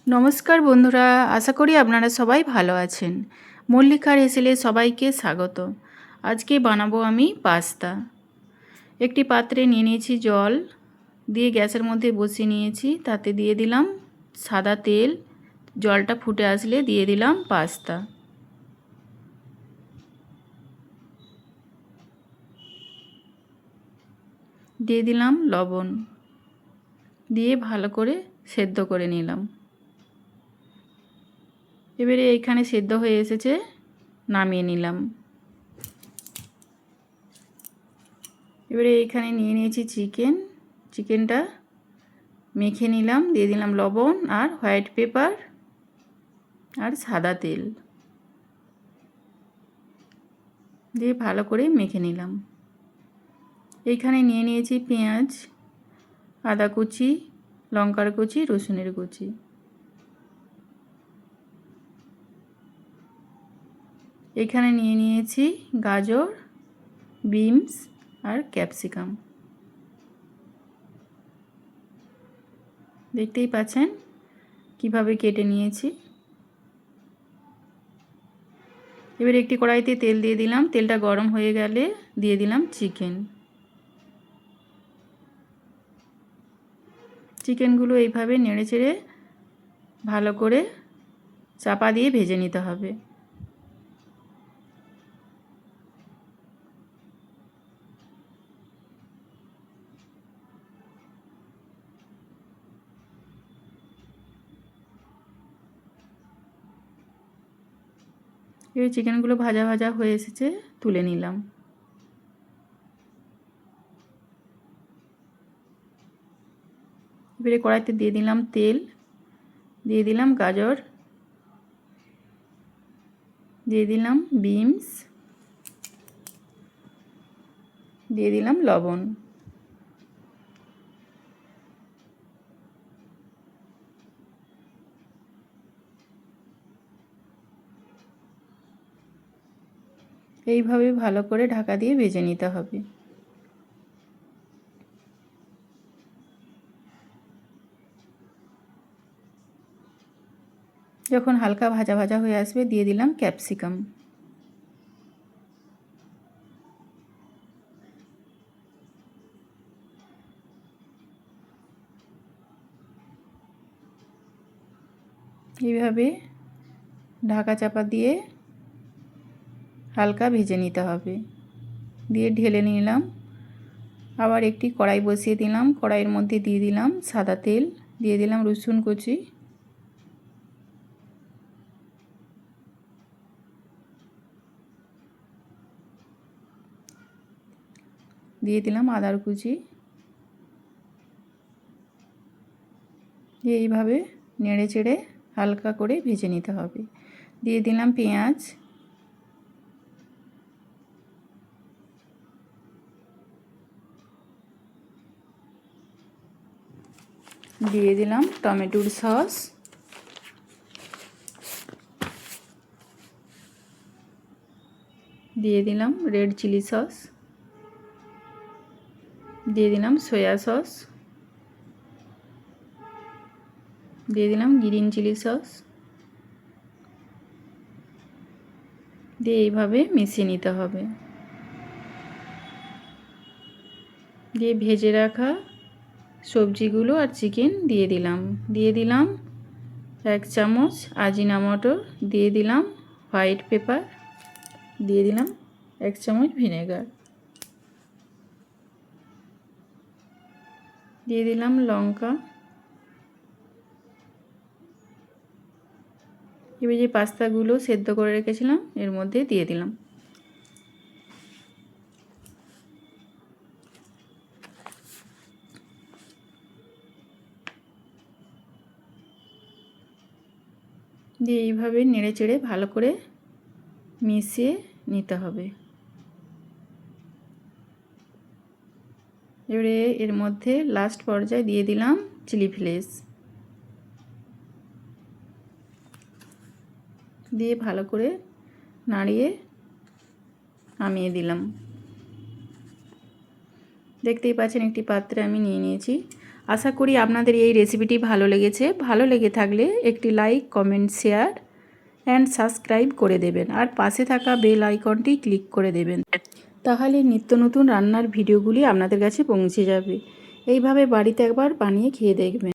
নমস্কার বন্ধুরা, আশা করি আপনারা সবাই ভালো আছেন। মল্লিকার হেসেলে সবাইকে স্বাগত। আজকে বানাবো আমি পাস্তা। একটি পাত্রে নিয়ে নিয়েছি জল, দিয়ে গ্যাসের মধ্যে বসিয়ে নিয়েছি। তাতে দিয়ে দিলাম সাদা তেল। জলটা ফুটে আসলে দিয়ে দিলাম পাস্তা। দিয়ে দিলাম লবণ, দিয়ে ভালো করে সেদ্ধ করে নিলাম। এবারে এইখানে সেদ্ধ হয়ে এসেছে, নামিয়ে নিলাম। এবারে এইখানে নিয়ে নিয়েছি চিকেনটা মেখে নিলাম। দিয়ে দিলাম লবণ আর হোয়াইট পেপার আর সাদা তেল, দিয়ে ভালো করে মেখে নিলাম। এইখানে নিয়ে নিয়েছি পেঁয়াজ, আদা কুচি, লঙ্কার কুচি, রসুনের কুচি। এখানে নিয়ে নিয়েছি গাজর, বিনস আর ক্যাপসিকাম। দেখতেই পাচ্ছেন কিভাবে কেটে নিয়েছি। এবার একটি কড়াইতে তেল দিয়ে দিলাম। তেলটা গরম হয়ে গেলে দিয়ে দিলাম চিকেনগুলো এইভাবে নেড়ে চেড়ে ভালো করে চাপা দিয়ে ভেজে নিতে হবে। এবার চিকেনগুলো ভাজা ভাজা হয়ে এসেছে, তুলে নিলাম। এবারে কড়াইতে দিয়ে দিলাম তেল, দিয়ে দিলাম গাজর, দিয়ে দিলাম বিনস, দিয়ে দিলাম লবণ। এইভাবে ভালো করে ঢাকা দিয়ে ভেজে নিতে হবে। যখন হালকা ভাজা ভাজা হয়ে আসবে দিয়ে দিলাম ক্যাপসিকাম। এইভাবে ঢাকা চাপা দিয়ে হালকা ভেজে নিতে হবে। দিয়ে ঢেলে নিলাম। আবার একটি কড়াই বসিয়ে দিলাম। কড়াইয়ের মধ্যে দিয়ে দিলাম সাদা তেল, দিয়ে দিলাম রসুন কুচি, দিয়ে দিলাম আদার কুচি। দিয়ে এইভাবে নেড়ে চেড়ে হালকা করে ভেজে নিতে হবে। দিয়ে দিলাম পেঁয়াজ, দিয়ে দিলাম টমেটোর সস, দিয়ে দিলাম রেড চিলি সস, দিয়ে দিলাম সয়া সস, দিয়ে দিলাম গ্রিন চিলি সস। দিয়ে এইভাবে মিশিয়ে নিতে হবে। দিয়ে ভেজে রাখা সবজিগুলো আর চিকেন দিয়ে দিলাম 1 চামচ আজিনামোটো, দিয়ে দিলাম হোয়াইট পেপার, দিয়ে দিলাম 1 চামচ ভিনেগার, দিয়ে দিলাম লঙ্কা। এবার যে পাস্তাগুলো সেদ্ধ করে রেখেছিলাম এর মধ্যে দিয়ে দিলাম। দিয়ে এইভাবে নেড়ে চেড়ে ভালো করে মিশিয়ে নিতে হবে। এবারে এর মধ্যে লাস্ট পর্যায়ে দিয়ে দিলাম চিলি ফ্লেক্স, দিয়ে ভালো করে নাড়িয়ে নামিয়ে দিলাম। দেখতেই পাচ্ছেন একটি পাত্রে আমি নিয়ে নিয়েছি। আশা করি আপনাদের এই রেসিপিটি ভালো লেগেছে। ভালো লেগে থাকলে একটি like, comment, share and subscribe করে দেবেন আর পাশে থাকা বেল আইকনটি ক্লিক করে দেবেন। তাহলে নিত্য নতুন রান্নার ভিডিওগুলি আপনাদের কাছে পৌঁছে যাবে। এইভাবে বাড়িতে একবার বানিয়ে খেয়ে দেখবেন।